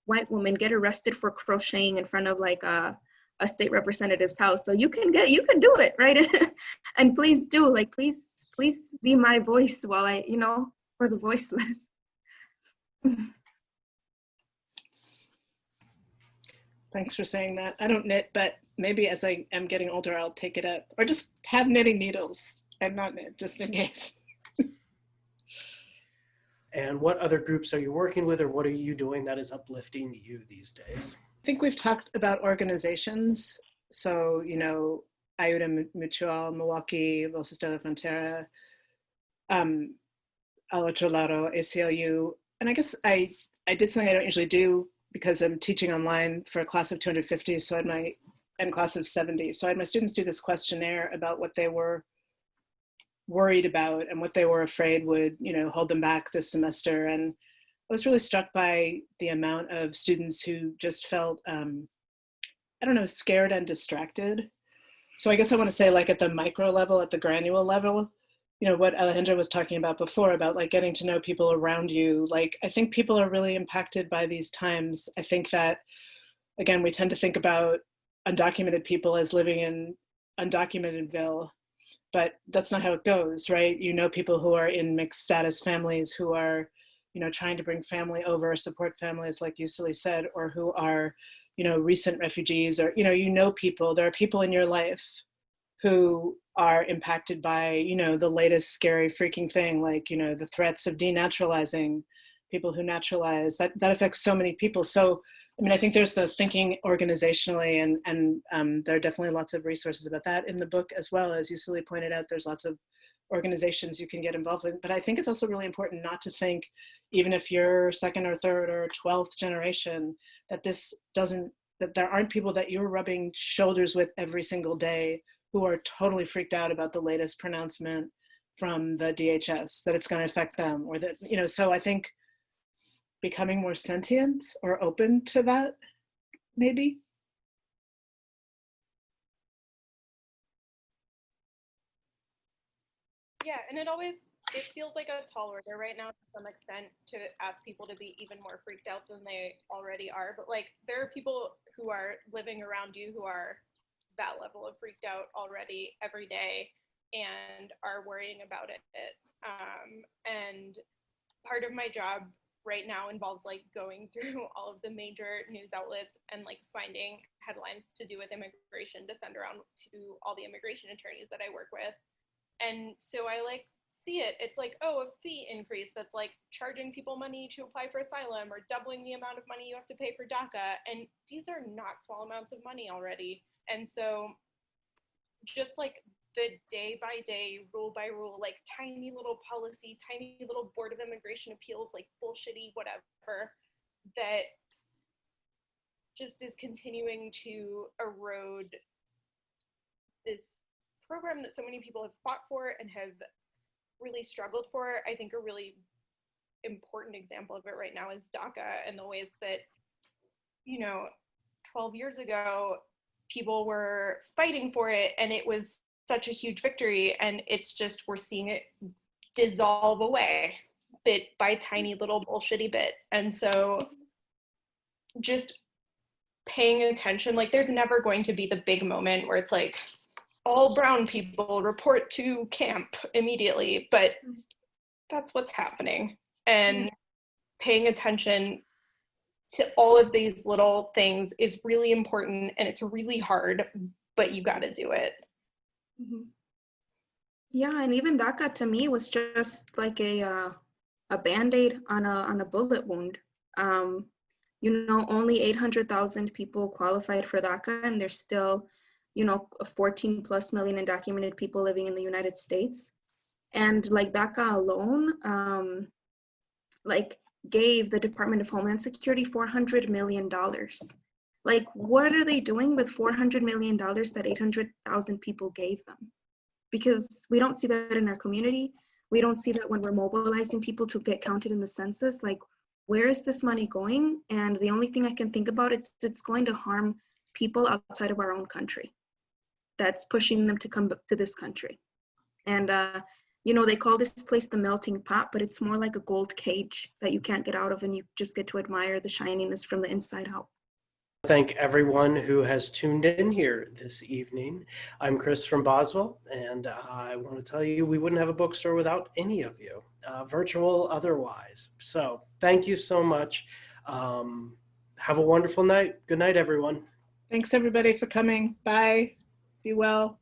white woman get arrested for crocheting in front of a state representative's house. So you can do it, right? And please do, please be my voice while I, for the voiceless. Thanks for saying that. I don't knit, but maybe as I am getting older, I'll take it up, or just have knitting needles and not knit, just in case. And what other groups are you working with, or what are you doing that is uplifting you these days? I think we've talked about organizations. So, Ayuda Mutual, Milwaukee, Voces de la Frontera, Al Otro Lado, ACLU. And I guess I did something I don't usually do, because I'm teaching online for a class of 250, so I had and class of 70. So I had my students do this questionnaire about what they were worried about and what they were afraid would, hold them back this semester. And I was really struck by the amount of students who just felt, scared and distracted. So I guess I want to say, at the micro level, at the granular level, what Alejandra was talking about before, about getting to know people around you. I think people are really impacted by these times. I think that, again, we tend to think about undocumented people as living in undocumentedville, but that's not how it goes, right? People who are in mixed status families who are, trying to bring family over, support families, like Yusili said, or who are, recent refugees, or, people, there are people in your life who are impacted by, the latest scary freaking thing, the threats of denaturalizing people who naturalize, that affects so many people. So, I think there's the thinking organizationally, and there are definitely lots of resources about that in the book, as well. As Yusili pointed out, there's lots of organizations you can get involved with. But I think it's also really important not to think, even if you're second or third or 12th generation, that there aren't people that you're rubbing shoulders with every single day who are totally freaked out about the latest pronouncement from the DHS, that it's going to affect them, or that, so I think becoming more sentient or open to that, maybe. Yeah, and it feels like a tall order right now to some extent to ask people to be even more freaked out than they already are. But there are people who are living around you who are that level of freaked out already every day and are worrying about it. And part of my job right now involves going through all of the major news outlets and finding headlines to do with immigration to send around to all the immigration attorneys that I work with. And so I like see it. It's like, oh, a fee increase that's like charging people money to apply for asylum or doubling the amount of money you have to pay for DACA. And these are not small amounts of money already. And so just like the day by day, rule by rule, like tiny little policy, tiny little Board of Immigration Appeals, like bullshitty, whatever, that just is continuing to erode this program that so many people have fought for and have really struggled for. I think a really important example of it right now is DACA and the ways that, 12 years ago, people were fighting for it and it was such a huge victory, and it's just, we're seeing it dissolve away bit by tiny little bullshitty bit. And so just paying attention, like there's never going to be the big moment where it's like all brown people report to camp immediately, but that's what's happening. And paying attention to all of these little things is really important, and it's really hard, but you got to do it. Mm-hmm. Yeah, and even DACA to me was just like a Band-Aid on a bullet wound. Only 800,000 people qualified for DACA, and there's still, 14 plus million undocumented people living in the United States. And like DACA alone, gave the Department of Homeland Security $400 million. Like, what are they doing with $400 million that 800,000 people gave them? Because we don't see that in our community. We don't see that when we're mobilizing people to get counted in the census. Like, where is this money going? And the only thing I can think about is it's going to harm people outside of our own country. That's pushing them to come to this country. And, they call this place the melting pot, but it's more like a gold cage that you can't get out of, and you just get to admire the shininess from the inside out. Thank everyone who has tuned in here this evening. I'm Chris from Boswell, and I want to tell you we wouldn't have a bookstore without any of you, virtual otherwise. So thank you so much. Have a wonderful night. Good night, everyone. Thanks everybody for coming. Bye. Be well.